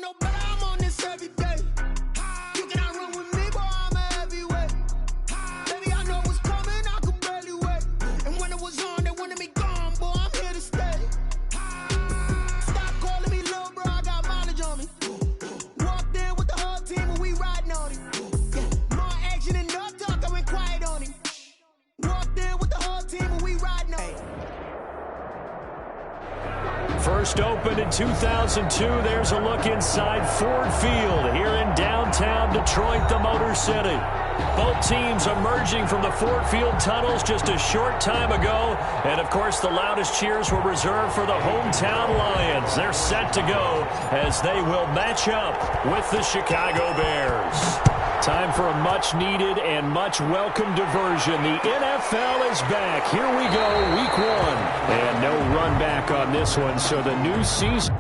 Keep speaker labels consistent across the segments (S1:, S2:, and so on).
S1: no better, I'm on this every day. You cannot run with me, boy, I'm a heavyweight. Baby, I know what's coming, I could barely wait. And when it was on, they wanted me gone, boy, I'm here to stay. Stop calling me little bro, I got mileage on me. Walked in with the whole team and we riding on him. Yeah, more action and no talk, I went quiet on him. Walked in with the whole team and we riding on him.
S2: First opened in 2002. There's a look inside Ford Field here in downtown Detroit, the Motor City. Both teams emerging from the Ford Field tunnels just a short time ago. And, of course, the loudest cheers were reserved for the hometown Lions. They're set to go as they will match up with the Chicago Bears. Time for a much-needed and much-welcome diversion. The NFL is back. Here we go, Week 1. And no run back on this one, so the new season...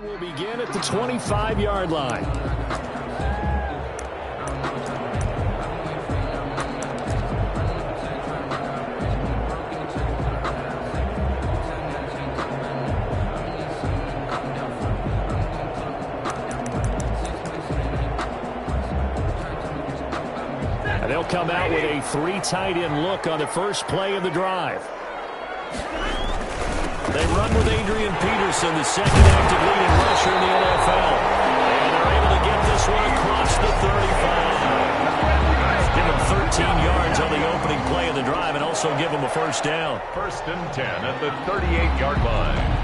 S2: will begin at the 25-yard line. And they'll come out with a 3 tight end look on the first play of the drive. They run with Adrian Peterson, the second active leading rusher in the NFL. And they're able to get this one across the 35. Give them 13 yards on the opening play of the drive and also give them a first down.
S3: First and 10 at the 38-yard line.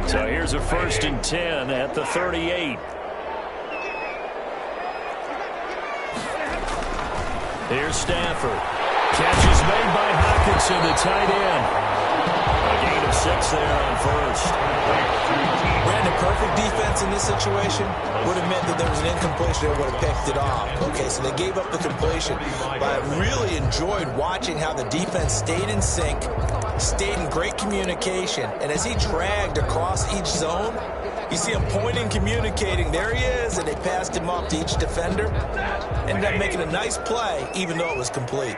S2: So here's a first and 10 at the 38. Here's Stafford. Catch is made by Hockenson, the tight end. A gain of 6 there on first.
S4: Brandon, perfect defense in this situation would have meant that there was an incompletion and would have picked it off. Okay, so they gave up the completion. But I really enjoyed watching how the defense stayed in sync, stayed in great communication, and as he dragged across each zone, you see him pointing, communicating. There he is, and they passed him off to each defender. Ended up making a nice play, even though it was complete.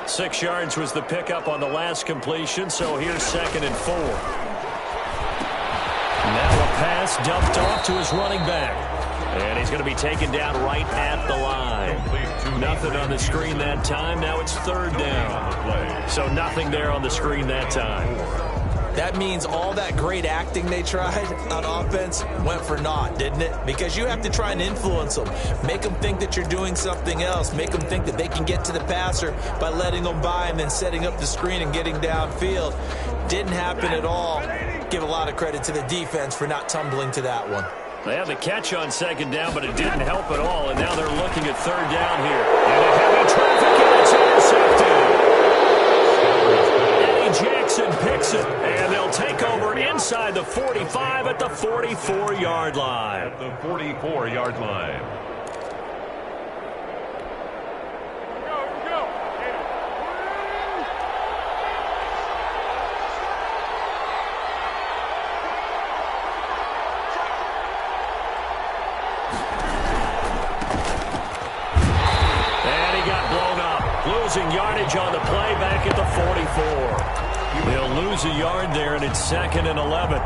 S2: 6 yards was the pickup on the last completion, so here's 2nd and 4. Now a pass dumped off to his running back. And he's going to be taken down right at the line. Nothing on the screen that time. Now it's 3rd down. So nothing there on the screen that time.
S4: That means all that great acting they tried on offense went for naught, didn't it? Because you have to try and influence them. Make them think that you're doing something else. Make them think that they can get to the passer by letting them by and then setting up the screen and getting downfield. Didn't happen at all. Give a lot of credit to the defense for not tumbling to that one.
S2: They had the catch on 2nd down, but it didn't help at all. And now they're looking at 3rd down here. And a heavy traffic, and it's intercepted. Jackson picks it, and they'll take over inside the 45 at the 44-yard line.
S3: At the 44-yard line.
S2: And he got blown up, losing yardage on the play back at the 44. They'll lose a yard there, and it's 2nd and 11.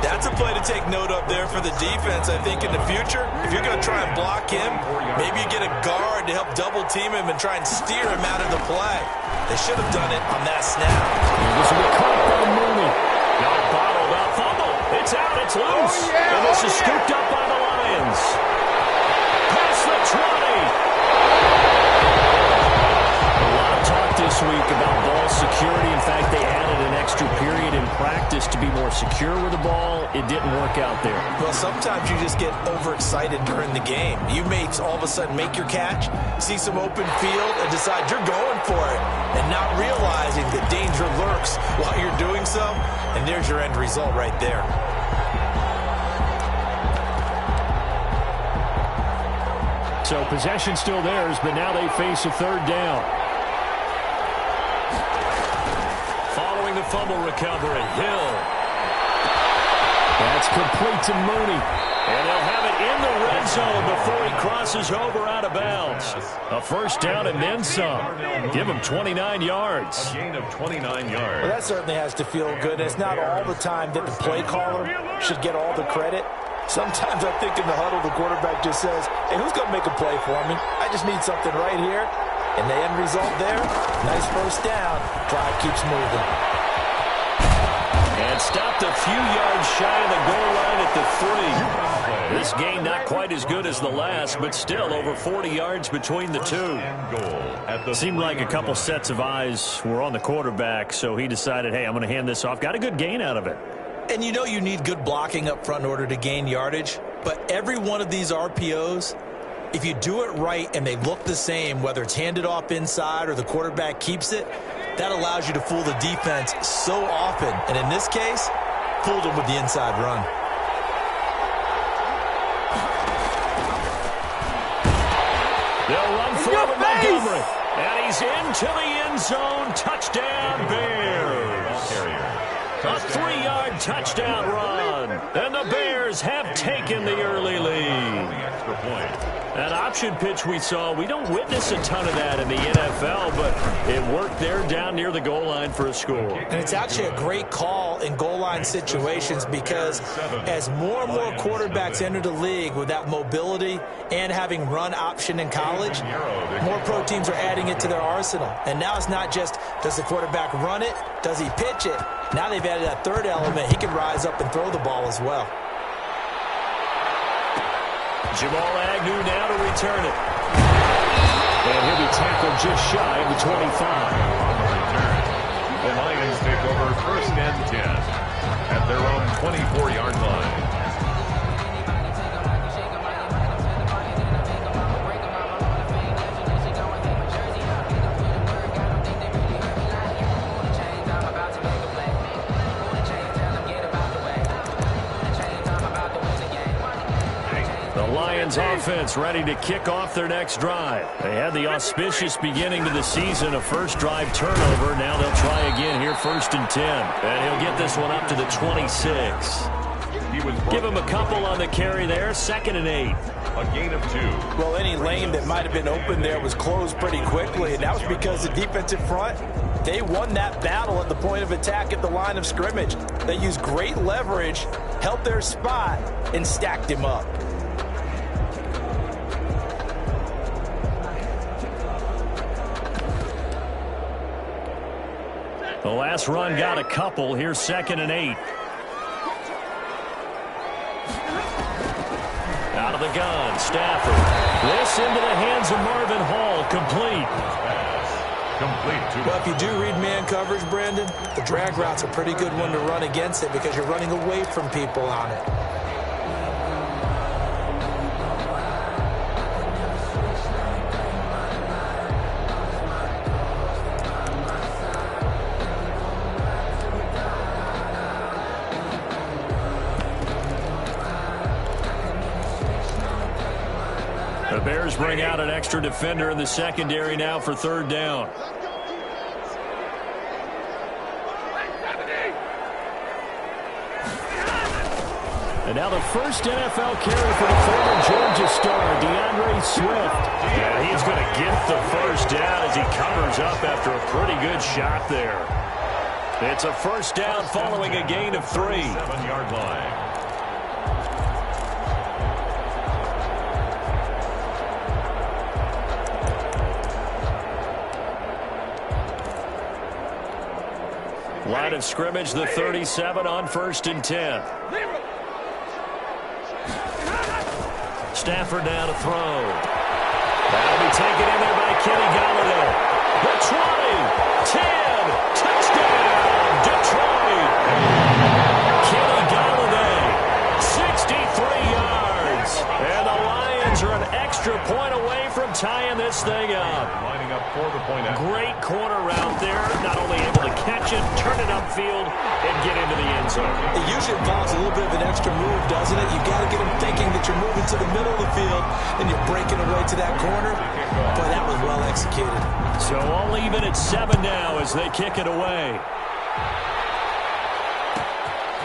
S4: That's a play to take note of there for the defense. I think in the future, if you're going to try and block him, maybe you get a guard to help double team him and try and steer him out of the play. They should have done it on that snap.
S2: This will be caught by Mooney. Not bottled up. Fumble. It's out. It's loose. And this is scooped up by the Lions. Past the 20. This week about ball security. In fact, they added an extra period in practice to be more secure with the ball. It didn't work out there.
S4: Well, sometimes you just get overexcited during the game. You may all of a sudden make your catch, see some open field, and decide you're going for it, and not realizing that danger lurks while you're doing so, and there's your end result right there.
S2: So possession still theirs, but now they face a third down. Fumble recovery. Hill. That's complete to Mooney. And they'll have it in the red zone before he crosses over out of bounds. A first down and then some. Give him 29 yards.
S3: A gain of 29 yards.
S4: Well, that certainly has to feel good. It's not all the time that the play caller should get all the credit. Sometimes I think in the huddle, the quarterback just says, hey, who's going to make a play for me? I just need something right here. And the end result there, nice first down. Drive keeps moving.
S2: And stopped a few yards shy of the goal line at the 3. This game not quite as good as the last, but still over 40 yards between the two. Seemed like a couple sets of eyes were on the quarterback, so he decided, hey, I'm going to hand this off. Got a good gain out of it.
S4: And you know you need good blocking up front in order to gain yardage, but every one of these RPOs, if you do it right and they look the same, whether it's handed off inside or the quarterback keeps it, that allows you to fool the defense so often. And in this case, fooled them with the inside run.
S2: They'll run for it with Montgomery. And he's into the end zone. Touchdown, Bears. A 3-yard touchdown run. And the Bears have taken the early lead. An option pitch we saw, we don't witness a ton of that in the NFL, but it worked there down near the goal line for a score.
S4: And it's actually a great call in goal line situations because as more and more quarterbacks enter the league with that mobility and having run option in college, more pro teams are adding it to their arsenal. And now it's not just, does the quarterback run it? Does he pitch it? Now they've added that third element. He can rise up and throw the ball as well.
S2: Jamal Agnew now to return it. And he'll be tackled just shy of the 25.
S3: On the return, the Lions take over first and 10 at their own 24-yard line.
S2: Offense ready to kick off their next drive. They had the auspicious beginning to the season, a first drive turnover. Now they'll try again here, first and 10. And he'll get this one up to the 26. Give him a couple on the carry there, 2nd and 8.
S3: A gain of 2.
S4: Well, any lane that might have been open there was closed pretty quickly, and that was because the defensive front, they won that battle at the point of attack at the line of scrimmage. They used great leverage, held their spot, and stacked him up.
S2: The last run got a couple. Here's 2nd and 8. Out of the gun, Stafford. This into the hands of Marvin Hall. Complete.
S4: Well, if you do read man coverage, Brandon, the drag route's a pretty good one to run against it because you're running away from people on it.
S2: The Bears bring out an extra defender in the secondary now for third down. And now the first NFL carry for the former Georgia star, DeAndre Swift. Yeah, he's going to get the first down as he covers up after a pretty good shot there. It's a first down following a gain of 3.
S3: 7-yard line.
S2: Line of scrimmage, the 37 on 1st and 10. Stafford now to throw. That'll be taken in there by Kenny Galladay. The 20, 10, touchdown, Detroit. Kenny Galladay, 63 yards. And the Lions are an extra point away from tying this thing up.
S3: Lining up for the point after.
S2: Great corner route there. Not only able to catch it, turn it upfield, and get into the end zone.
S4: It usually involves a little bit of an extra move, doesn't it? You've got to get them thinking that you're moving to the middle of the field, and you're breaking away to that corner. Boy, that was well executed.
S2: So all even at 7 now as they kick it away.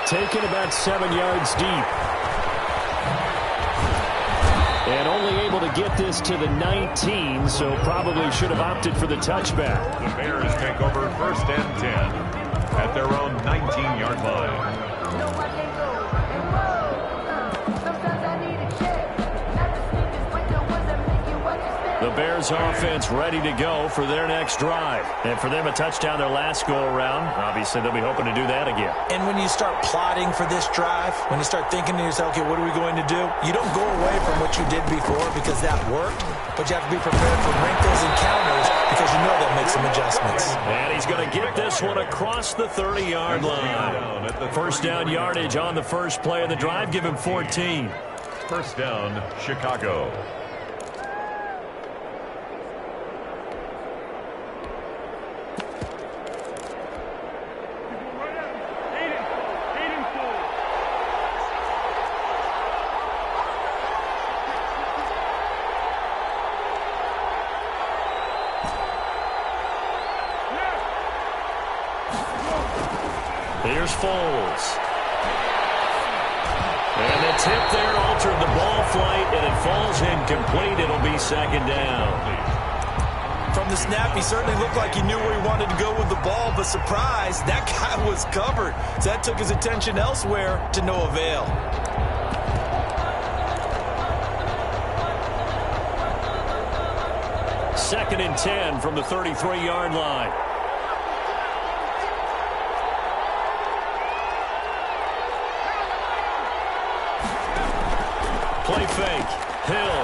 S2: Taken about 7 yards deep. And only able to get this to the 19, so probably should have opted for the touchback.
S3: The Bears take over 1st and 10 at their own 19-yard line.
S2: The Bears offense ready to go for their next drive. And for them, a touchdown their last go-around. Obviously, they'll be hoping to do that again.
S4: And when you start plotting for this drive, when you start thinking to yourself, okay, what are we going to do? You don't go away from what you did before because that worked, but you have to be prepared for wrinkles and counters because you know they'll make some adjustments.
S2: And he's going to get this one across the 30-yard line. First down yardage on the first play of the drive. Give him 14.
S3: First down, Chicago.
S2: Here's Foles. And the tip there altered the ball flight, and it falls incomplete. It'll be 2nd down.
S4: From the snap, he certainly looked like he knew where he wanted to go with the ball, but surprise, that guy was covered. So that took his attention elsewhere to no avail.
S2: Second and 10 from the 33-yard line. Play fake. Hill.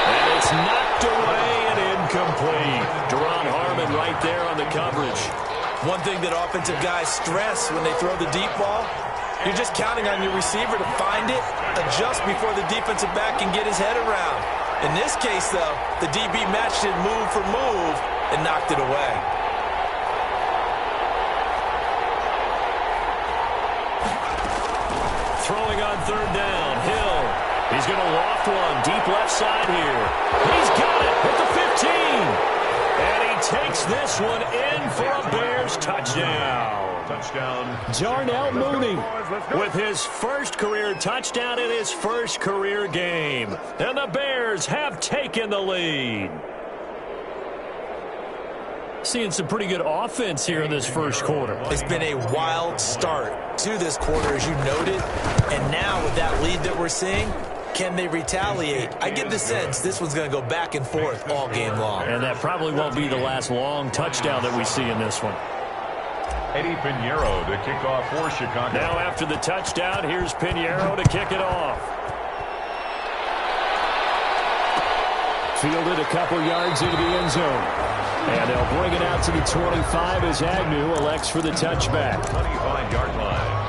S2: And it's knocked away and incomplete. Deron Harmon right there on the coverage.
S4: One thing that offensive guys stress when they throw the deep ball, you're just counting on your receiver to find it, adjust before the defensive back can get his head around. In this case, though, the DB matched it move for move and knocked it away.
S2: Throwing on 3rd down. Hill. He's going to loft one. Deep left side here. He's got it at the 15. And he takes this one in for a Bears touchdown.
S3: Touchdown.
S2: Darnell Mooney with his first career touchdown in his first career game. And the Bears have taken the lead. Seeing some pretty good offense here in this first quarter.
S4: It's been a wild start to this quarter, as you noted. And now with that lead that we're seeing, can they retaliate? I get the sense this one's going to go back and forth all game long.
S2: And that probably won't be the last long touchdown that we see in this one.
S3: Eddie Pinheiro to kick off for Chicago.
S2: Now after the touchdown, here's Pinheiro to kick it off. Fielded a couple yards into the end zone. And they'll bring it out to the 25 as Agnew elects for the touchback.
S3: 25-yard line.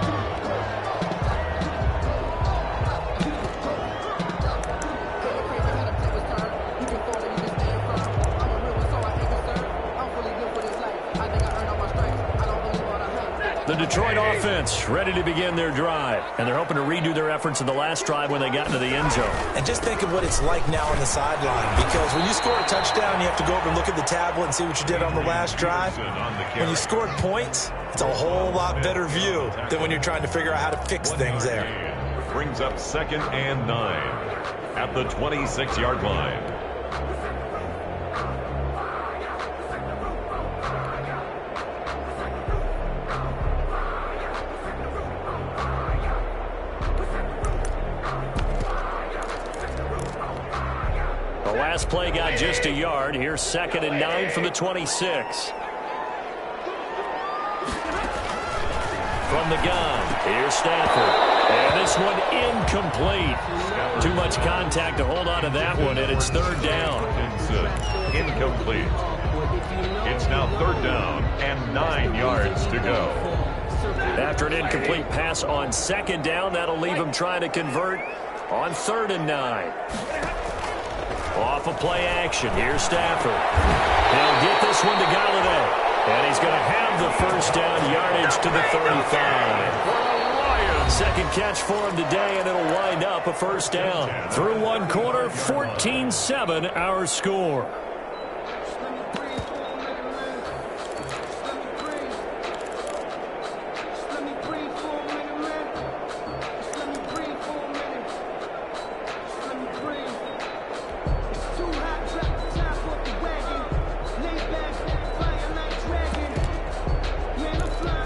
S2: The Detroit offense ready to begin their drive. And they're hoping to redo their efforts in the last drive when they got into the end zone.
S4: And just think of what it's like now on the sideline. Because when you score a touchdown, you have to go over and look at the tablet and see what you did on the last drive. When you scored points, it's a whole lot better view than when you're trying to figure out how to fix things there.
S3: Brings up 2nd and 9 at the 26-yard line.
S2: Pass play got just a yard. Here's 2nd and 9 from the 26. From the gun, here's Stafford. And this one incomplete. Too much contact to hold on to that one, and it's 3rd down.
S3: Incomplete. It's now 3rd down and 9 yards to go.
S2: After an incomplete pass on 2nd down, that'll leave him trying to convert on 3rd and 9. Off of play action, here's Stafford. He'll get this one to Galladay. And he's going to have the 1st down, yardage to the 35. 2nd catch for him today, and it'll wind up a 1st down. Through 1 quarter, 14-7 our score.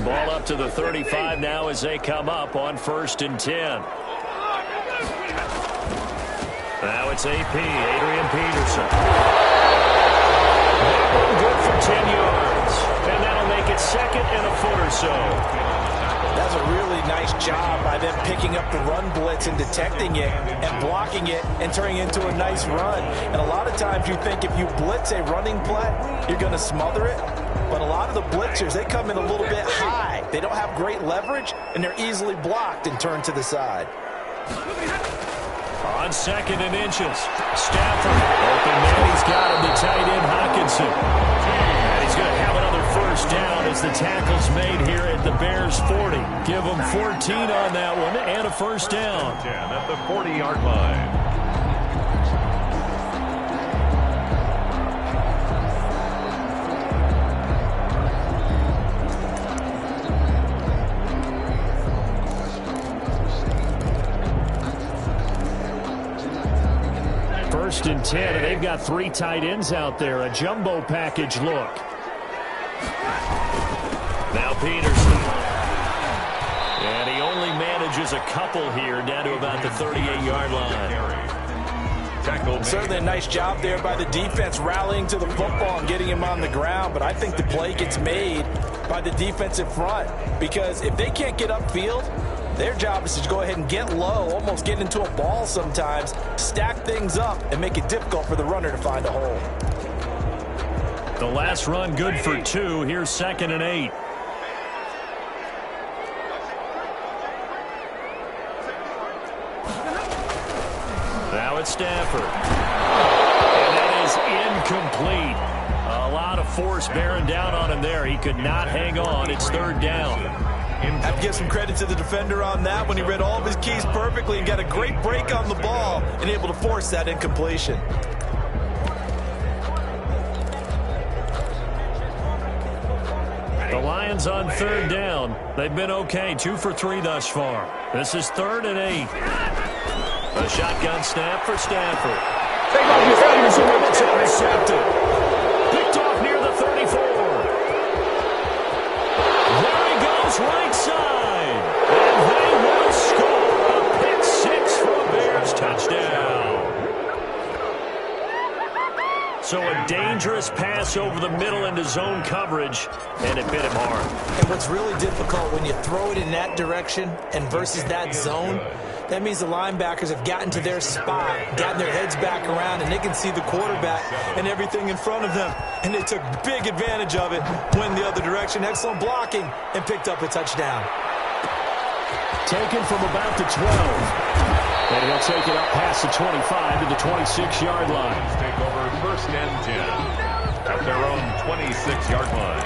S2: Ball up to the 35 now as they come up on 1st and 10. Now it's AP, Adrian Peterson. Good for 10 yards. And that'll make it 2nd and a foot or so.
S4: That's a really nice job by them picking up the run blitz and detecting it and blocking it and turning it into a nice run. And a lot of times you think if you blitz a running play, you're going to smother it. But a lot of the blitzers, they come in a little bit high. They don't have great leverage, and they're easily blocked and turned to the side.
S2: On 2nd and inches, Stafford. Open man, he's got him, the tight end, Hockenson. And he's going to have another 1st down as the tackle's made here at the Bears' 40. Give him 14 on that one and a 1st down.
S3: 10 at the 40-yard line.
S2: First and 10, and they've got 3 tight ends out there. A jumbo package look. Now Peterson. And he only manages a couple here down to about the 38-yard line.
S4: Certainly a nice job there by the defense rallying to the football and getting him on the ground, but I think the play gets made by the defensive front because if they can't get upfield, their job is to go ahead and get low, almost get into a ball sometimes, stack things up, and make it difficult for the runner to find a hole.
S2: The last run good for 2. Here's 2nd and 8. Now it's Stafford. And that is incomplete. A lot of force bearing down on him there. He could not hang on. It's 3rd down.
S4: Have to give some credit to the defender on that when he read all of his keys perfectly and got a great break on the ball and able to force that incompletion.
S2: The Lions on 3rd down. They've been okay. 2 for 3 thus far. This is 3rd and 8. A shotgun snap for Stafford. It's intercepted. Picked off near the 34. There he goes, right side. And they will score a pick 6 for a Bears touchdown. So a dangerous pass over the middle into zone coverage, and it bit him hard.
S4: And what's really difficult when you throw it in that direction and versus that zone, that means the linebackers have gotten to their spot, gotten their heads back around, and they can see the quarterback and everything in front of them. And they took big advantage of it, went the other direction, excellent blocking, and picked up a touchdown.
S2: Taken from about the 12. And he'll take it up past the 25 to the 26-yard line.
S3: Take over 1st and 10 at their own 26-yard line.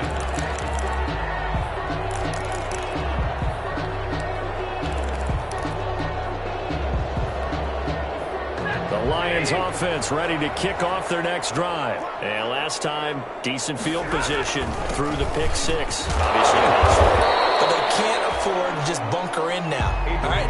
S2: The Lions offense ready to kick off their next drive. And last time, decent field position through the pick 6. Obviously costly.
S4: But they can't afford to just bunker in now. All right,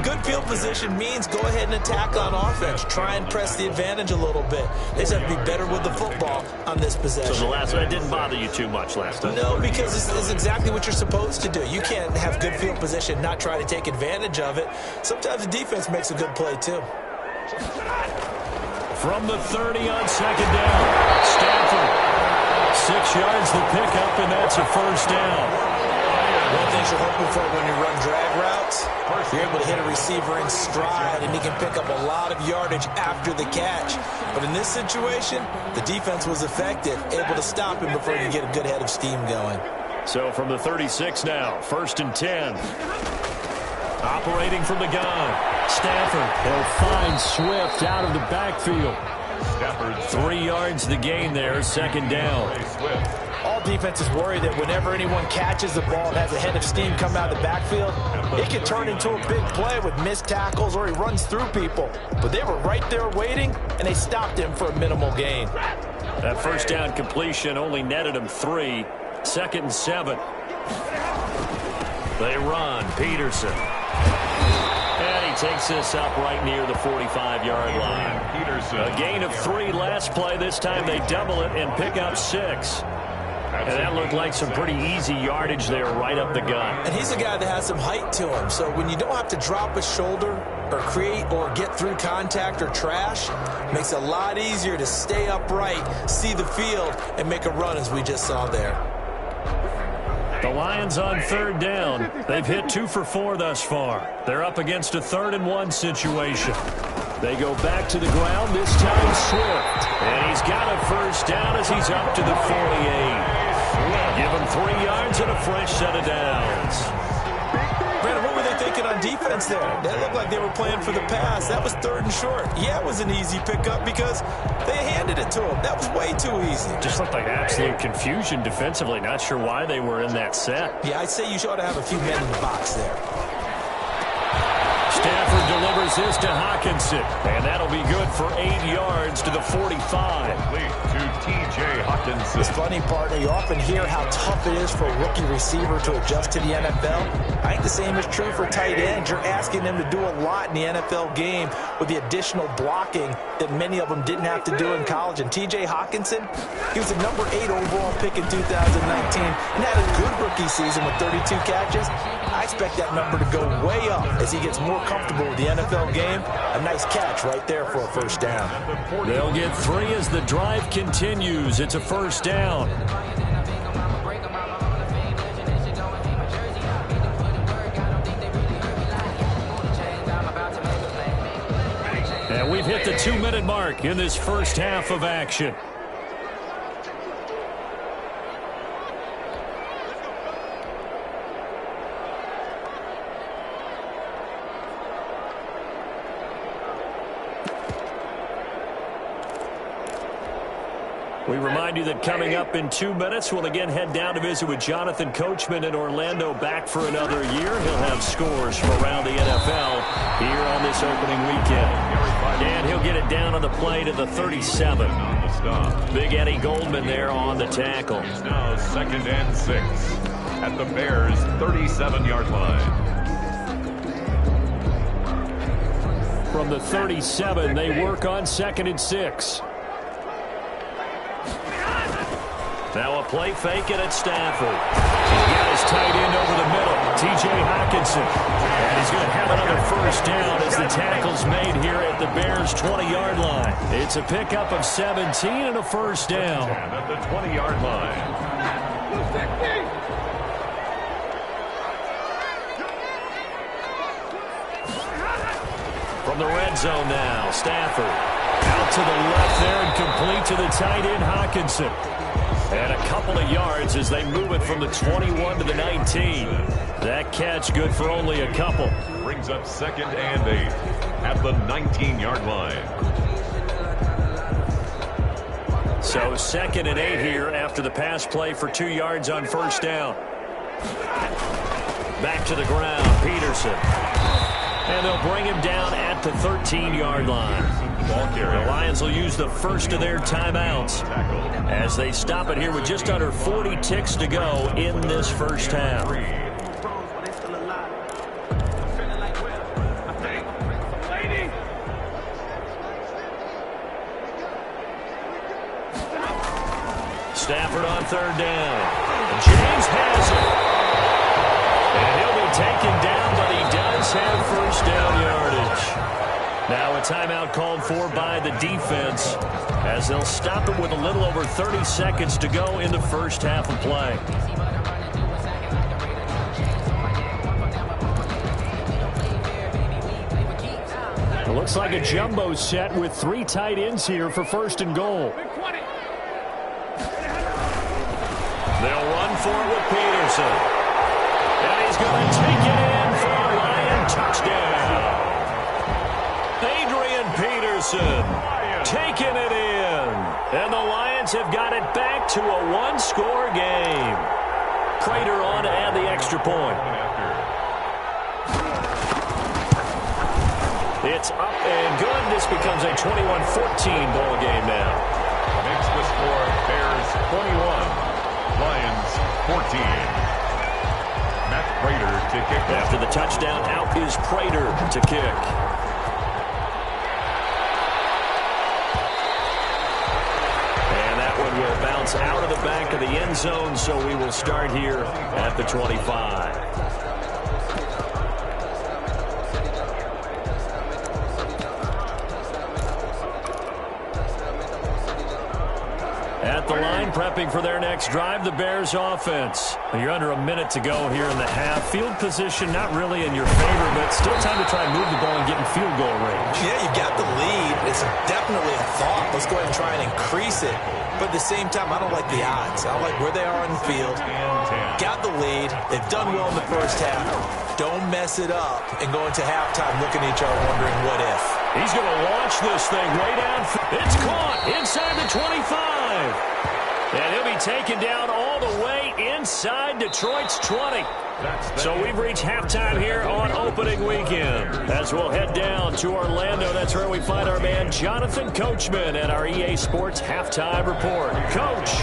S4: good field position means go ahead and attack on offense. Try and press the advantage a little bit. They just have to be better with the football on this possession.
S2: So the last one didn't bother you too much last time?
S4: No, because this is exactly what you're supposed to do. You can't have good field position, not try to take advantage of it. Sometimes the defense makes a good play too.
S2: From the 30 on second down. Stafford. 6 yards the pickup, and that's a first down.
S4: One thing you're hoping for when you run drag routes, you're able to hit a receiver in stride, and he can pick up a lot of yardage after the catch. But in this situation, the defense was effective, able to stop him before he could get a good head of steam going.
S2: So from the 36 now, 1st and 10. Operating from the gun. Stafford. He'll find Swift out of the backfield. 3 yards the gain there, 2nd down.
S4: All defenses worry that whenever anyone catches the ball and has a head of steam come out of the backfield, it can turn into a big play with missed tackles or he runs through people. But they were right there waiting, and they stopped him for a minimal gain.
S2: That first down completion only netted him 3. 2nd and 7. They run. Peterson. And he takes this up right near the 45-yard line. A gain of 3 last play. This time they double it and pick up 6. And that looked like some pretty easy yardage there right up the gut.
S4: And he's a guy that has some height to him. So when you don't have to drop a shoulder or create or get through contact or trash, it makes it a lot easier to stay upright, see the field, and make a run as we just saw there.
S2: The Lions on 3rd down. They've hit 2 for 4 thus far. They're up against a 3rd and 1 situation. They go back to the ground, this time Swift. And he's got a first down as he's up to the 48. Give him 3 yards and a fresh set of downs.
S4: Brandon, what were they thinking on defense there? That looked like they were playing for the pass. That was 3rd and short. Yeah, it was an easy pickup because they handed it to him. That was way too easy.
S2: Just looked like absolute confusion defensively. Not sure why they were in that set.
S4: Yeah, I'd say you ought to have a few men in the box there.
S2: Stafford delivers this to Hockenson, and that'll be good for 8 yards to the 45.
S3: To T.J. Hockenson.
S4: This funny partner, you often hear how tough it is for a rookie receiver to adjust to the NFL. I think the same is true for tight ends. You're asking them to do a lot in the NFL game with the additional blocking that many of them didn't have to do in college. And T.J. Hockenson, he was the number 8 overall pick in 2019 and had a good rookie season with 32 catches. I expect that number to go way up as he gets more comfortable with the NFL game. A nice catch right there for a first down.
S2: They'll get 3 as the drive continues. It's a first down. And we've hit the 2-minute mark in this first half of action. We remind you that coming up in 2 minutes, we'll again head down to visit with Jonathan Coachman in Orlando, back for another year. He'll have scores from around the NFL here on this opening weekend. And he'll get it down on the play to the 37. Big Eddie Goldman there on the tackle.
S3: It's now 2nd and 6 at the Bears' 37-yard line.
S2: From the 37, they work on 2nd and 6. Now a play fake and it's Stafford. He's got his tight end over the middle, T.J. Hockenson. And he's going to have another first down as the tackle's made here at the Bears' 20-yard line. It's a pickup of 17 and a first down.
S3: At the 20-yard line.
S2: From the red zone now, Stafford. Out to the left there and complete to the tight end, Hockenson. And a couple of yards as they move it from the 21 to the 19. That catch good for only a couple.
S3: Brings up 2nd and 8 at the 19-yard line.
S2: So 2nd and 8 here after the pass play for 2 yards on first down. Back to the ground, Peterson. And they'll bring him down at the 13-yard line. The Lions will use the first of their timeouts as they stop it here with just under 40 ticks to go in this first half. Stafford on 3rd down. James has it. And he'll be taken down, but he does have first down yardage. Now a timeout called for by the defense as they'll stop it with a little over 30 seconds to go in the first half of play. It looks like a jumbo set with 3 tight ends here for first and goal. They'll run for it with Peterson. And he's going to take it in for a Lion touchdown. Adrian Peterson taking it in. And the Lions have got it back to a 1-score game. Prater on to add the extra point. It's up and good. This becomes a 21-14 ball game now.
S3: Makes the score Bears 21, Lions 14. Matt Prater to kick.
S2: After the touchdown, out is Prater to kick. And that one will bounce out of the back of the end zone, so we will start here at the 25. At the line, prepping for their next drive, the Bears offense. You're under a minute to go here in the half. Field position not really in your favor, but still time to try and move the ball and get in field goal range.
S4: Yeah, you've got the lead. It's definitely a thought. Let's go ahead and try and increase it. But at the same time, I don't like the odds. I don't like where they are on the field. Got the lead. They've done well in the first half. Don't mess it up and go into halftime looking at each other wondering what if.
S2: He's going to launch this thing way down. It's caught inside the 25. And he'll be taken down all the way inside Detroit's 20. So we've reached halftime here on opening weekend. As we'll head down to Orlando, that's where we find our man Jonathan Coachman at our EA Sports Halftime Report. Coach.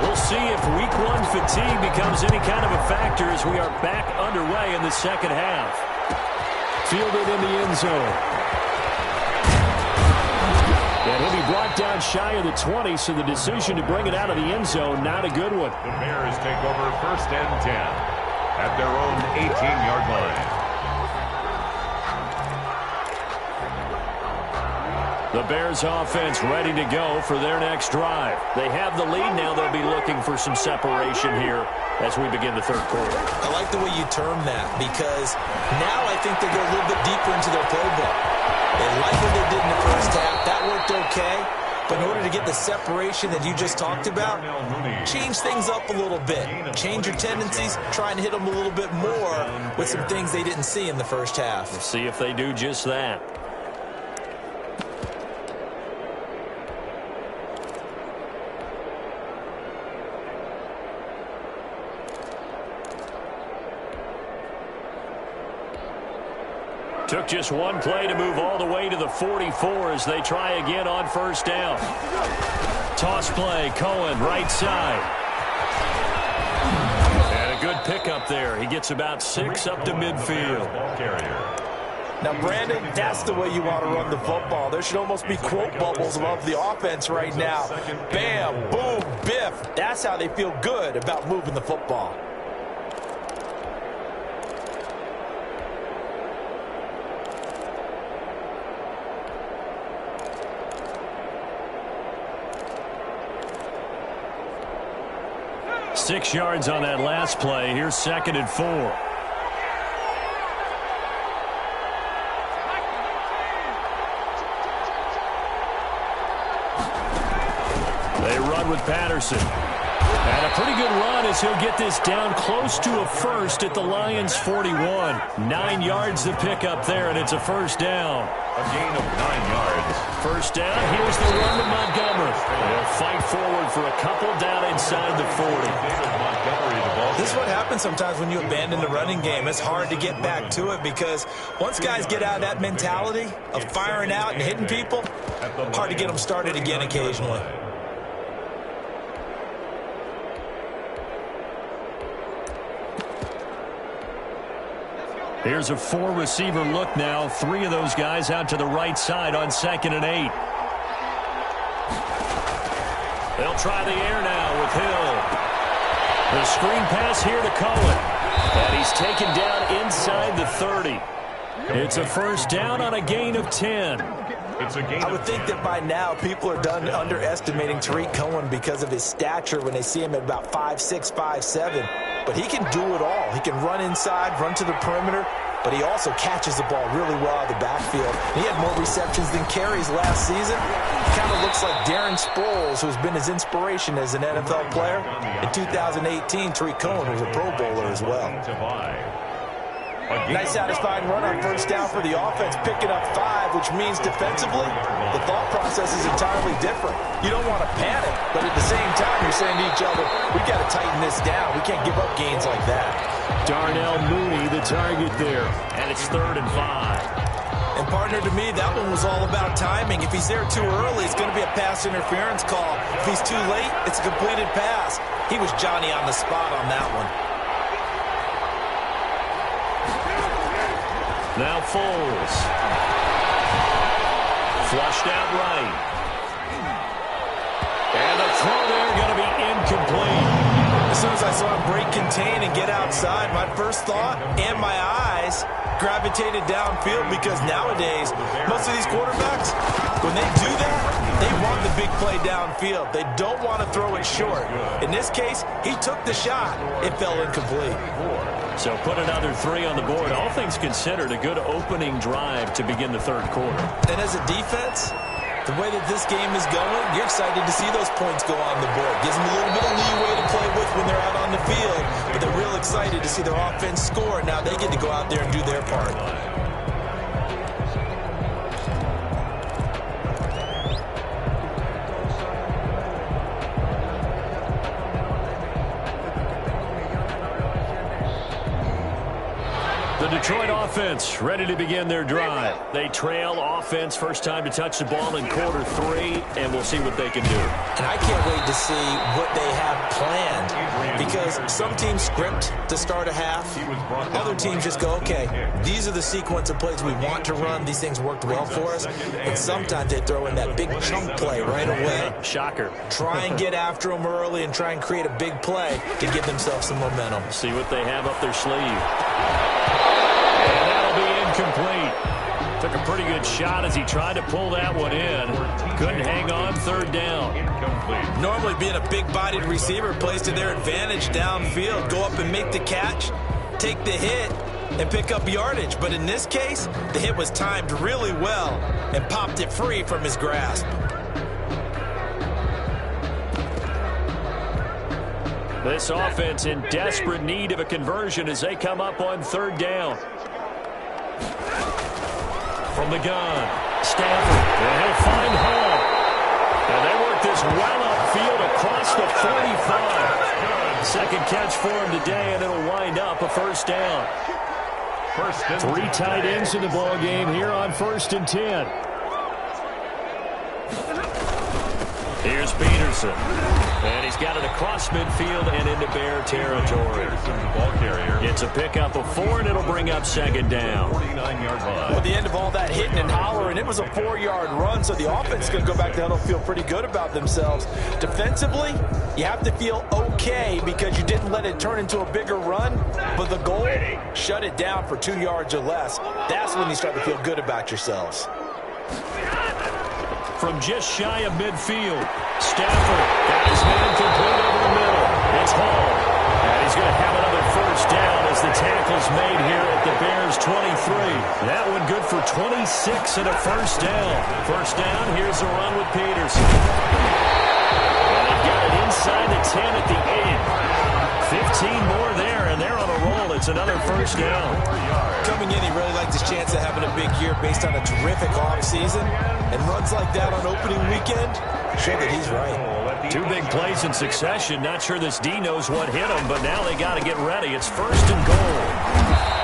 S2: We'll see if Week 1 fatigue becomes any kind of a factor as we are back underway in the second half. Fielded in the end zone. And he'll be brought down shy of the 20, so the decision to bring it out of the end zone, not a good one.
S3: The Bears take over first and 10 at their own 18-yard line.
S2: The Bears offense ready to go for their next drive. They have the lead now. They'll be looking for some separation here as we begin the third quarter.
S4: I like the way you term that because now I think they go a little bit deeper into their playbook. They like what they did in the first half. That worked okay. But in order to get the separation that you just talked about, change things up a little bit. Change your tendencies. Try and hit them a little bit more with some things they didn't see in the first half.
S2: We'll see if they do just that. Took just one play to move all the way to the 44 as they try again on first down. Toss play, Cohen, right side. And a good pickup there. He gets about 6 up to midfield.
S4: Now, Brandon, that's the way you want to run the football. There should almost be quote bubbles above the offense right now. Bam, boom, biff. That's how they feel good about moving the football.
S2: Six yards on that last play. Here's 2nd and 4. They run with Patterson. And a pretty good run as he'll get this down close to a first at the Lions' 41. 9 yards to pick up there, and it's a first down.
S3: A gain of 9 yards.
S2: First down, here's the run to Montgomery. They'll fight forward for a couple down inside the 40.
S4: This is what happens sometimes when you abandon the running game. It's hard to get back to it because once guys get out of that mentality of firing out and hitting people, hard to get them started again occasionally.
S2: Here's a 4-receiver look now. 3 of those guys out to the right side on 2nd and 8. They'll try the air now with Hill. The screen pass here to Cohen. And he's taken down inside the 30. It's a first down on a gain of 10.
S4: I would think that by now people are done underestimating Tariq Cohen because of his stature when they see him at about 5'6", 5'7". But he can do it all. He can run inside, run to the perimeter, but he also catches the ball really well out of the backfield. He had more receptions than carries last season. He kind of looks like Darren Sproles, who's been his inspiration as an NFL player. In 2018, Tariq Cohen was a Pro Bowler as well. Nice satisfying run on first down for the offense, picking up 5, which means defensively, the thought process is entirely different. You don't want to panic, but at the same time, you're saying to each other, we got to tighten this down. We can't give up gains like that.
S2: Darnell Mooney, the target there, and it's 3rd and 5.
S4: And partner, to me, that one was all about timing. If he's there too early, it's going to be a pass interference call. If he's too late, it's a completed pass. He was Johnny on the spot on that one.
S2: Now Foles. Flushed out right. And the throw there going to be incomplete.
S4: As soon as I saw him break contain and get outside, my first thought and my eyes gravitated downfield, because nowadays, most of these quarterbacks, when they do that, they want the big play downfield. They don't want to throw it short. In this case, he took the shot. It fell incomplete.
S2: So put another 3 on the board. All things considered, a good opening drive to begin the 3rd quarter.
S4: And as a defense, the way that this game is going, you're excited to see those points go on the board. Gives them a little bit of leeway to play with when they're out on the field. But they're real excited to see their offense score. Now they get to go out there and do their part.
S2: The Detroit offense ready to begin their drive. They trail offense, first time to touch the ball in quarter 3, and we'll see what they can do.
S4: And I can't wait to see what they have planned, because some teams script to start a half. Other teams just go, okay, these are the sequence of plays we want to run. These things worked well for us. And sometimes they throw in that big chunk play right away.
S2: Shocker.
S4: Try and get after them early and try and create a big play to give themselves some momentum.
S2: See what they have up their sleeve. And that'll be incomplete. Took a pretty good shot as he tried to pull that one in. Couldn't hang on, 3rd down.
S4: Normally being a big-bodied receiver plays to their advantage downfield. Go up and make the catch, take the hit, and pick up yardage. But in this case, the hit was timed really well and popped it free from his grasp.
S2: This offense in desperate need of a conversion as they come up on 3rd down. From the gun, Stafford, and he'll find Hall. And they work this well upfield across the 45. Second catch for him today, and it'll wind up a 1st down. 3 tight ends in the ball game here on 1st and 10. Here's Peterson. And he's got it across midfield and into Bear territory. It's a pickup of 4, and it'll bring up 2nd down.
S3: 49-yard line.
S4: Well, the end of all that hitting and hollering, it was a 4-yard run, so the offense is going to go back to huddle, feel pretty good about themselves. Defensively, you have to feel okay because you didn't let it turn into a bigger run, but the goal, shut it down for 2 yards or less. That's when you start to feel good about yourselves.
S2: From just shy of midfield, Stafford got his man complete over the middle. It's Hall. And he's going to have another 1st down as the tackle's made here at the Bears' 23. That one good for 26 and a 1st down. 1st down, here's the run with Peterson. And they've got it inside the 10 at the 8. 15 more there, and they're on a roll. It's another 1st down.
S4: Coming in, he really liked his chance of having a big year based on a terrific offseason. And runs like that on opening weekend show that he's right.
S2: 2 big plays in succession. Not sure this D knows what hit him, but now they got to get ready. It's 1st and goal.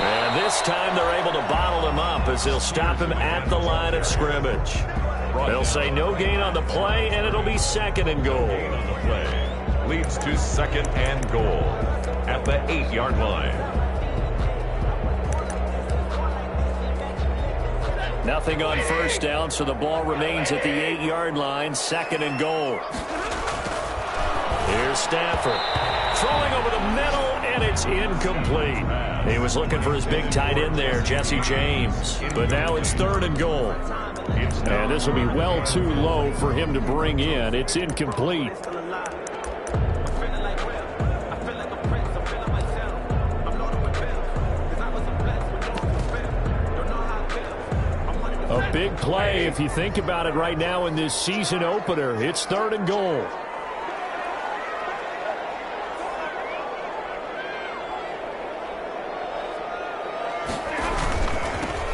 S2: And this time they're able to bottle him up as they'll stop him at the line of scrimmage. They'll say no gain on the play, and it'll be 2nd and goal.
S3: Leads to 2nd and goal at the 8-yard line.
S2: Nothing on 1st down, so the ball remains at the 8-yard line. 2nd and goal. Here's Stafford. throwing over the middle, and it's incomplete. He was looking for his big tight end there, Jesse James. But now it's 3rd and goal. And this will be well too low for him to bring in. It's incomplete. A big play if you think about it right now in this season opener. It's 3rd and goal.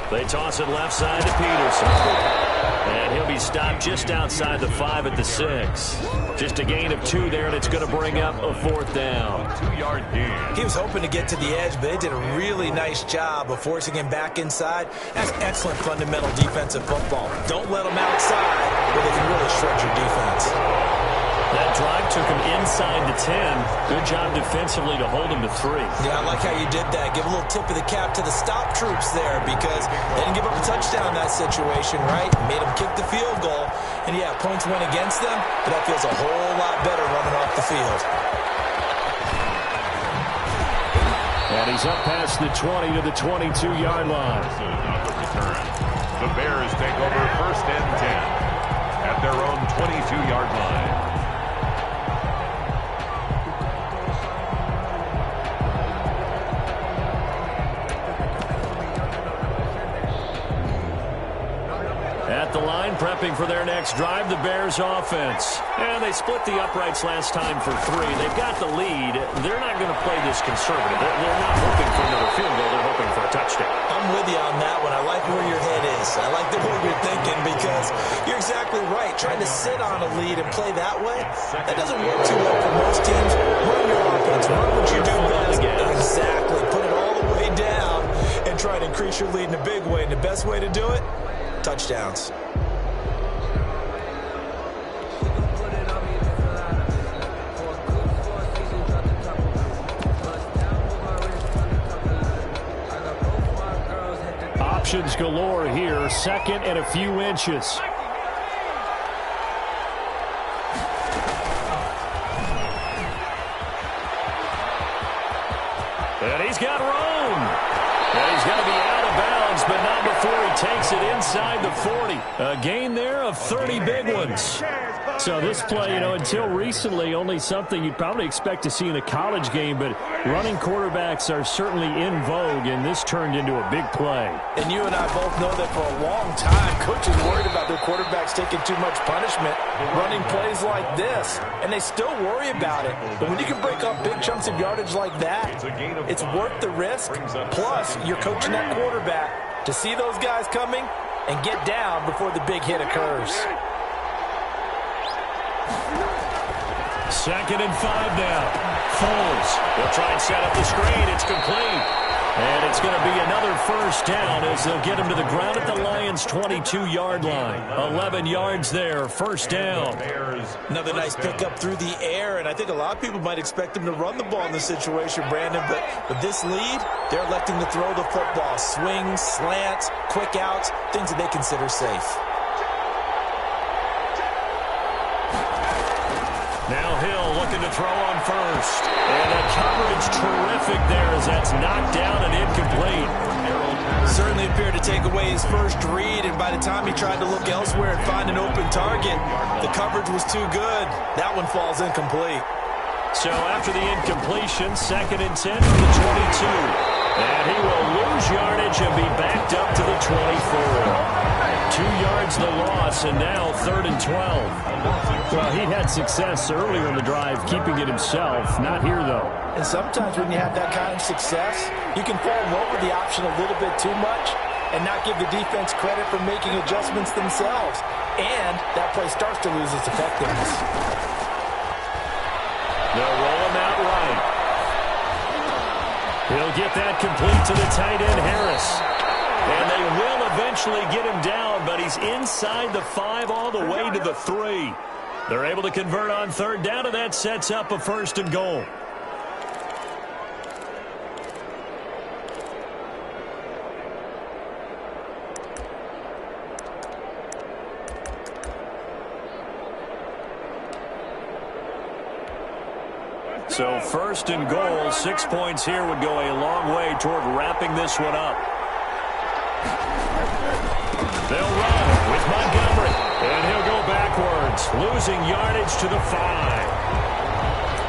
S2: They toss it left side to Peterson. And he'll be stopped just outside the 5 at the 6. Just a gain of 2 there, and it's going to bring up a 4th down.
S3: 2-yard gain.
S4: He was hoping to get to the edge, but they did a really nice job of forcing him back inside. That's excellent fundamental defensive football. Don't let them outside where they can really shred your defense.
S2: That drive took him inside the 10. Good job defensively to hold him to 3.
S4: Yeah, I like how you did that. Give a little tip of the cap to the stop troops there because they didn't give up a touchdown in that situation, right? Made them kick the field goal. And, yeah, points went against them, but that feels a whole lot better running off the field.
S2: And he's up past the 20 to the 22-yard line.
S3: The Bears take over 1st and 10 at their own 22-yard line.
S2: At the line, prepping for their next drive, the Bears offense. And they split the uprights last time for 3. They've got the lead. They're not going to play this conservative. They're not hoping for another field goal. They're hoping for a touchdown.
S4: I'm with you on that one. I like where your head is. I like the way you're thinking because you're exactly right. Trying to sit on a lead and play that way, that doesn't work too well for most teams. Run your offense. Run what you do best. Exactly. Put it all the way down and try to increase your lead in a big way. And the best way to do it, touchdowns.
S2: Options galore here. 2nd and a few inches. And he's got room. And he's going to be out of bounds, but not before he takes it inside the 40. A gain there of 30 big ones. So this play, until recently, only something you'd probably expect to see in a college game, but running quarterbacks are certainly in vogue, and this turned into a big play.
S4: And you and I both know that for a long time, coaches worried about their quarterbacks taking too much punishment, running plays like this, and they still worry about it. But when you can break up big chunks of yardage like that, it's worth the risk. Plus, you're coaching that quarterback to see those guys coming and get down before the big hit occurs.
S2: 2nd and 5 now. Foles will try and set up the screen. It's complete. And it's going to be another 1st down as they'll get him to the ground at the Lions' 22-yard line. 11 yards there, 1st down.
S4: Another nice pickup through the air, and I think a lot of people might expect them to run the ball in this situation, Brandon, but with this lead, they're electing to throw the football. Swings, slants, quick outs, things that they consider safe.
S2: Now Hill looking to throw on 1st. And the coverage terrific there as that's knocked down and incomplete.
S4: Certainly appeared to take away his first read, and by the time he tried to look elsewhere and find an open target, the coverage was too good. That one falls incomplete.
S2: So after the incompletion, 2nd and 10 from the 22. And he will lose yardage and be backed up to the 24. 2 yards the loss, and now 3rd and 12. Well, he had success earlier in the drive, keeping it himself. Not here, though.
S4: And sometimes when you have that kind of success, you can fall in love with the option a little bit too much and not give the defense credit for making adjustments themselves. And that play starts to lose its effectiveness.
S2: They'll roll him out right. He'll get that complete to the tight end, Harris. And they will eventually get him down, but he's inside the 5 all the way to the 3. They're able to convert on 3rd down, and that sets up a 1st and goal. So first and goal, 6 points here would go a long way toward wrapping this one up. They'll run with Montgomery, and he'll go backwards, losing yardage to the 5.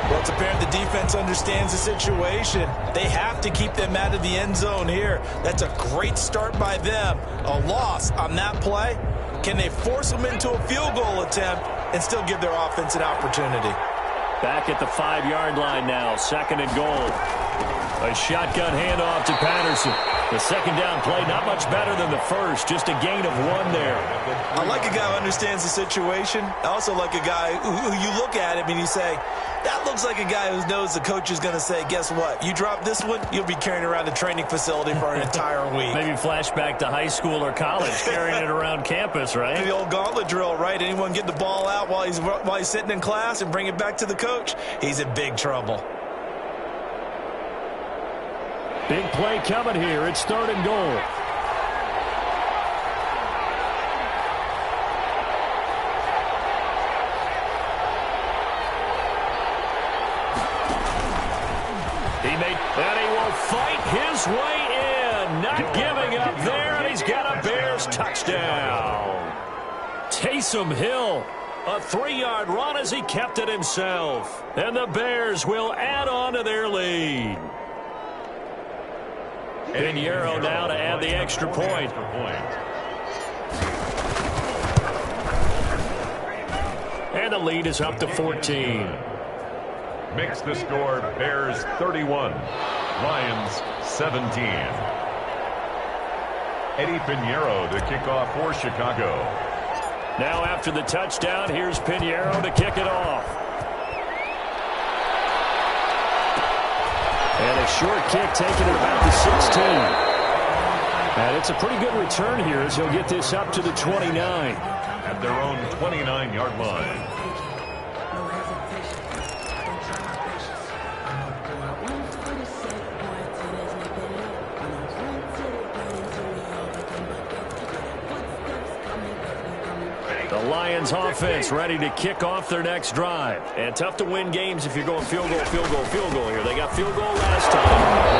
S4: Well, it's apparent the defense understands the situation. They have to keep them out of the end zone here. That's a great start by them. A loss on that play. Can they force them into a field goal attempt and still give their offense an opportunity?
S2: Back at the 5-yard line now, second and goal. A shotgun handoff to Patterson. The second down play, not much better than the first, just a gain of 1 there.
S4: I like a guy who understands the situation. I also like a guy who you look at him and you say, that looks like a guy who knows the coach is going to say, guess what? You drop this one, you'll be carrying around the training facility for an entire week.
S2: Maybe flashback to high school or college, carrying it around campus, right?
S4: The old gauntlet drill, right? Anyone get the ball out while he's sitting in class and bring it back to the coach? He's in big trouble.
S2: Big play coming here. It's third and goal. And he will fight his way in. Not giving up there, and he's got a Bears touchdown. Taysom Hill, a 3-yard run as he kept it himself. And the Bears will add on to their lead. Pinheiro now to add the extra point. And the lead is up to 14.
S3: Makes the score Bears 31, Lions 17. Eddie Pinheiro to kick off for Chicago.
S2: Now after the touchdown, here's Pinheiro to kick it off. And a short kick taken at about the 16. And it's a pretty good return here as he'll get this up to the 29.
S3: At their own 29-yard line.
S2: The Lions offense ready to kick off their next drive. And tough to win games if you're going field goal, field goal, field goal here. They got field goal last time.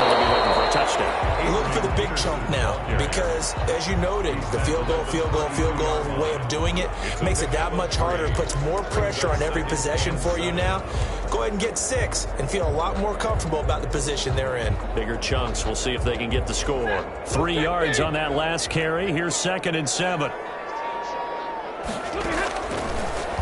S2: They'll be looking for a touchdown.
S4: Look for the big chunk now because, as you noted, the field goal way of doing it makes it that much harder and puts more pressure on every possession for you now. Go ahead and get 6 and feel a lot more comfortable about the position they're in.
S2: Bigger chunks. We'll see if they can get the score. 3 yards on that last carry. Here's 2nd and 7.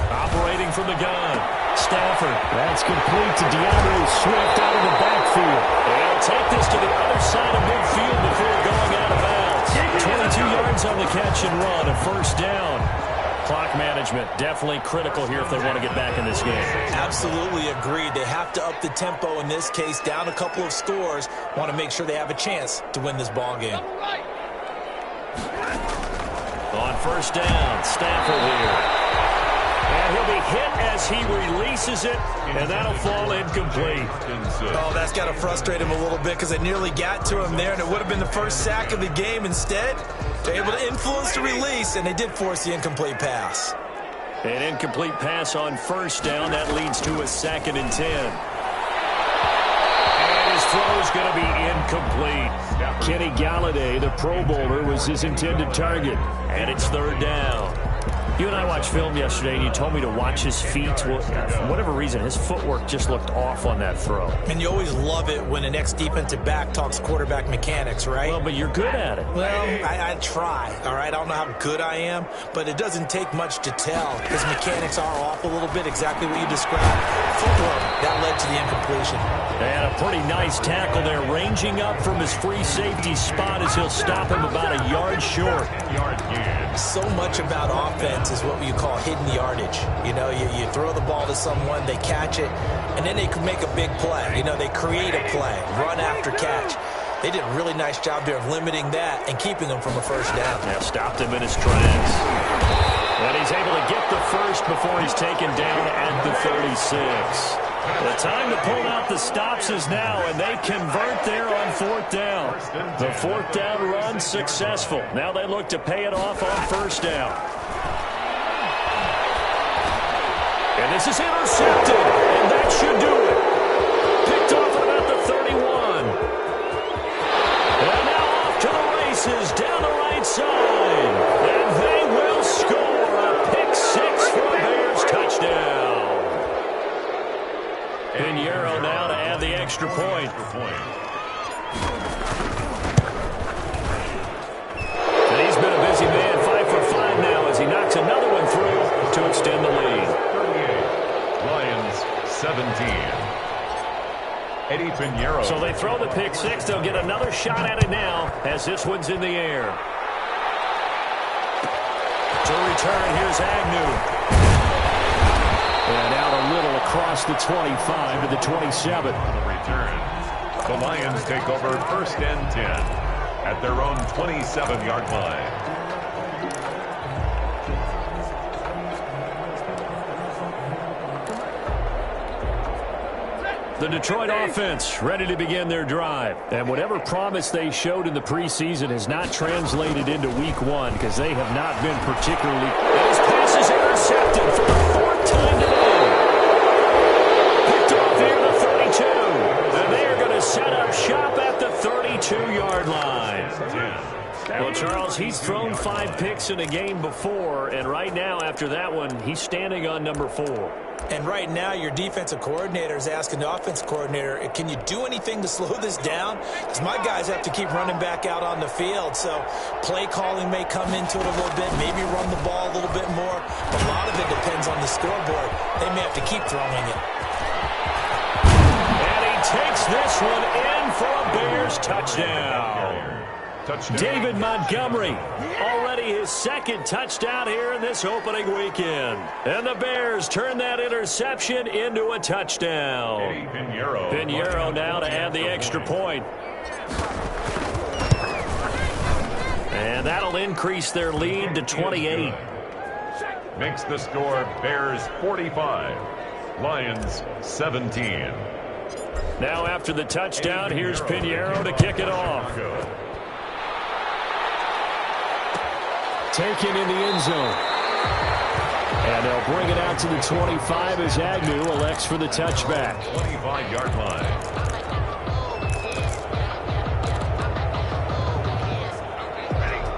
S2: Operating from the gun. Stafford. That's complete to DeAndre Swift out of the backfield. They'll take this to the other side of midfield before going out of bounds. 22 yards on the catch and run. A first down. Clock management definitely critical here if they want to get back in this game. Absolutely agreed. They have to up the tempo in this case. Down a couple of scores. Want to make sure they have a chance to win this ball game. On first down, Stafford here. And he'll be hit as he releases it, and that'll fall incomplete. Oh, that's got to frustrate him a little bit because they nearly got to him there, and it would have been the first sack of the game. Instead, they're able to influence the release, and they did force the incomplete pass. An incomplete pass on first down. That leads to a 2nd and 10. And his throw is going to be incomplete. Kenny Galladay, the Pro Bowler, was his intended target. And it's 3rd down. You and I watched film yesterday, and you told me to watch his feet. Well, for whatever reason, his footwork just looked off on that throw. And you always love it when an ex-defensive back talks quarterback mechanics, right? Well, but you're good at it. Well, I try, all right? I don't know how good I am, but it doesn't take much to tell. His mechanics are off a little bit, exactly what you described. Footwork, that led to the incompletion. And a pretty nice tackle there, ranging up from his free safety spot as he'll stop him about a yard short. So much about offense is what you call hidden yardage. You know, you throw the ball to someone, they catch it, and then they can make a big play. You know, they create a play, run after catch. They did a really nice job there of limiting that and keeping him from a first down. Yeah, stopped him in his tracks. And he's able to get the first before he's taken down at the 36. The time to pull out the stops is now, and they convert there on 4th down. The 4th down run successful. Now they look to pay it off on first down. And this is intercepted, and that should do it. Pinheiro now to add the extra point. And he's been a busy man, 5 for 5 now as he knocks another one through to extend the lead.
S3: 38, Lions 17. Eddie Pinheiro.
S2: So they throw the pick six. They'll get another shot at it now as this one's in the air. To return, here's Agnew. And out a little across the 25 to the 27.
S3: On the return, the Lions take over 1st and 10 at their own 27-yard line.
S2: The Detroit offense ready to begin their drive. And whatever promise they showed in the preseason has not translated into week one because they have not been particularly... And his pass is intercepted for the 4th time today. Picked off near the 32. And they are going to set up shop at the 32-yard line. Well, Charles, he's thrown 5 picks in a game before, and right now, after that one, he's standing on number 4.
S4: And right now, your defensive coordinator is asking the offensive coordinator, can you do anything to slow this down? Because my guys have to keep running back out on the field. So play calling may come into it a little bit, maybe run the ball a little bit more. But a lot of it depends on the scoreboard. They may have to keep throwing it.
S2: And he takes this one in for a Bears touchdown. David Montgomery, already his 2nd touchdown here in this opening weekend. And the Bears turn that interception into a touchdown. Pinheiro now to add the extra point. And that'll increase their lead to 28.
S3: Makes the score Bears 45, Lions 17.
S2: Now after the touchdown, here's Pinheiro to kick it off. Taken in the end zone. And they'll bring it out to the 25 as Agnew elects for the touchback.
S3: 25-yard line.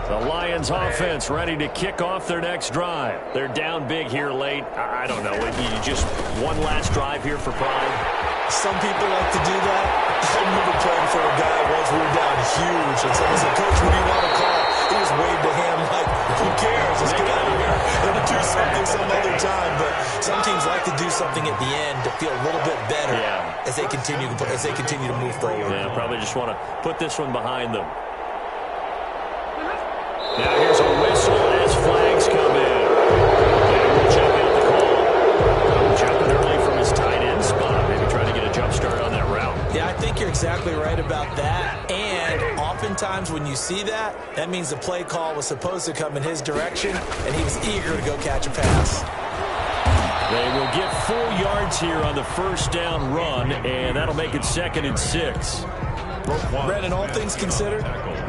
S2: The Lions offense ready to kick off their next drive. They're down big here late. I don't know. You just one last drive here for pride.
S4: Some people like to do that. I remember playing for a guy once we were down huge. And someone said, Coach, what do you want to call? He just waved a hand like, who cares? Let's get out of here and do something some other time. But some teams like to do something at the end to feel a little bit better as they continue to move forward.
S2: Yeah, probably just want to put this one behind them. Now here's a whistle as flags come in. And we'll check out the call. Jumping early from his tight end spot. Maybe trying to get a jump start on that route.
S4: Yeah, I think you're exactly right about that. And oftentimes when you see that, that means the play call was supposed to come in his direction, and he was eager to go catch a pass.
S2: They will get 4 yards here on the 1st down run, and that'll make it 2nd and 6.
S4: Brandon, all things considered,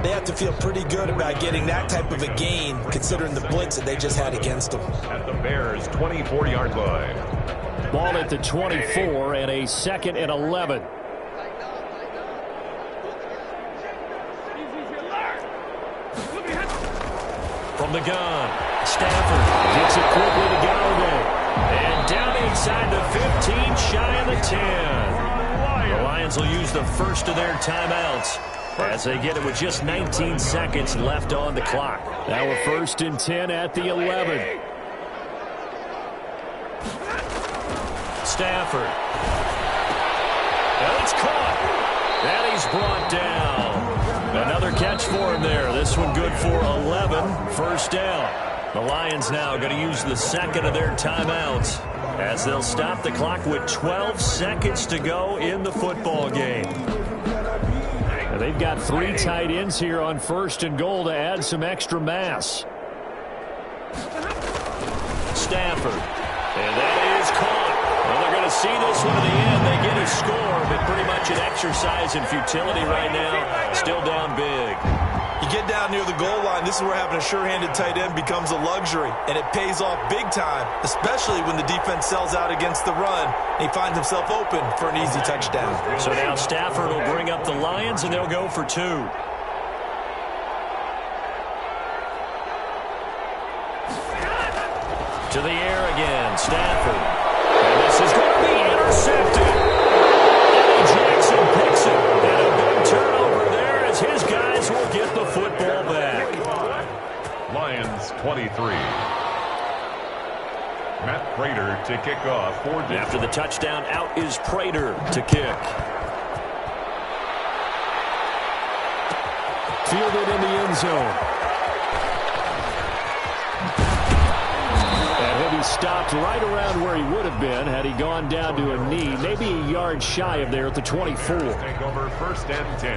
S4: they have to feel pretty good about getting that type of a gain, considering the blitz that they just had against them.
S3: At the Bears' 24-yard line.
S2: Ball at the 24 and a 2nd and 11. From the gun, Stafford gets it quickly to Galladay. And down inside the 15, shy of the 10. The Lions will use the first of their timeouts as they get it with just 19 seconds left on the clock. Now a 1st and 10 at the 11. Stafford. And it's caught. And he's brought down. Another catch for him there. This one good for 11. 1st down. The Lions now going to use the 2nd of their timeouts as they'll stop the clock with 12 seconds to go in the football game. And they've got 3 tight ends here on 1st and goal to add some extra mass. Stafford. And that is caught. Well, they're going to see this one to the end. They get a score, but pretty much an exercise in futility right now. Still down big.
S4: You get down near the goal line, this is where having a sure-handed tight end becomes a luxury, and it pays off big time, especially when the defense sells out against the run, and he finds himself open for an easy touchdown.
S2: So now Stafford will bring up the Lions, and they'll go for 2. To the air again, Stafford. And this is going to be intercepted.
S3: Matt Prater to kick off for Detroit.
S2: After the touchdown, out is Prater to kick. Fielded in the end zone. And he'll be stopped right around where he would have been had he gone down to a knee, maybe a yard shy of there at the 24.
S3: Take over 1st and 10.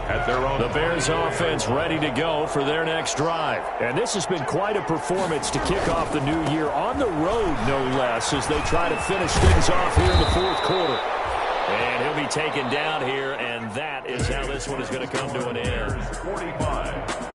S3: At their own.
S2: The Bears offense ready to go for their next drive. And this has been quite a performance to kick off the new year on the road, no less, as they try to finish things off here in the 4th quarter. And he'll be taken down here, and that is how this one is going to come to an end.
S3: 45.